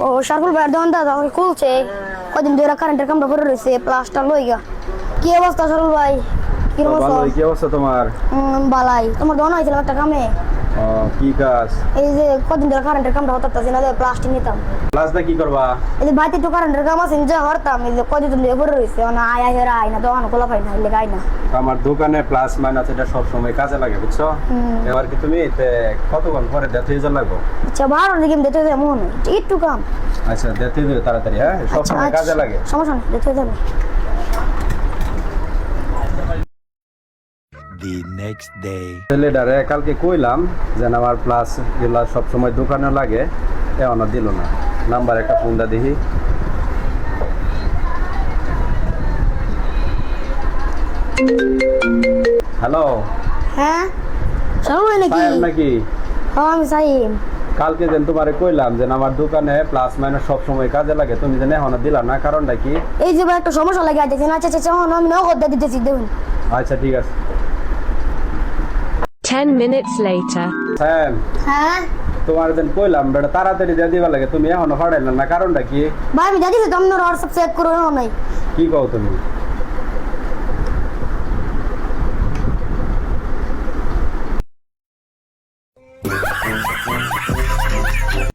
ও সারফুল ভাইয়ের দোকানটা যখন খুলছে কদিন ধরে কারেন্টের কামটা করে রয়েছে প্লাস্টার লইগা। কি অবস্থা সারফুল ভাই? কিরকম আছো? ভালো, কি অবস্থা তোমার? বালাই। তোমার দোকান হয়েছিল একটা কামে, কি কাজ? এই যে কদিন ধরে কারেন্টের কামটা হতাছি না, প্লাস্টিক নিতাম। প্লাসটা কি করবা? এই যে বাড়িতে তো কারেন্টের কাম আছে যা হরতাম, এই যে কদিন ধরে করে রয়েছে না আয় আয় আয় না দোকান খোলা পাই না, গাই না। আমার দোকানে প্লাস মাইনাস এটা সব সময় কাজে লাগে, বুঝছো? এবার কি তুমি কতক্ষণ পরে দেখতে লাগবো? আচ্ছা 12 দিকে দিতে যাবে মন একটু কাম। আচ্ছা দেখতে দিও তাড়াতাড়ি, হ্যাঁ সব সময় কাজে লাগে। সমস্যা নেই, দেখতে যাবে। The next day. ছেলেটারে কালকে কইলাম যে আমার প্লাস গুলা সব সময় দোকানে লাগে, এখনো দিল না। নাম্বার একটা ফোনটা দেখি। হ্যালো, হ্যাঁ সারফুল ভাই নাকি? সাহেব নাকি? হ্যাঁ আমি সাইম। কালকে যেন তোমারে কইলাম যে আমার দোকানে প্লাস মাইনাস সব সময় কাজে লাগে, তুমি যেন এখনো দিলা না, কারণটা কি? এই যে ভাই একটা সমস্যা লাগে আছে। আচ্ছা আচ্ছা আমি নগদ দিতেছি, দেখুন। আচ্ছা ঠিক আছে। 10 minutes later. স্যার, হ্যাঁ তোমার যেন কইলাম বেটা তাড়াতাড়ি দিয়ে দিবা লাগে, তুমি এখনো ফাড়াইলা না, কারণটা কি? ভাই আমি দিতেছি, তো আপনার হোয়াটসঅ্যাপ চেক করো নাই। কি কও তুমি?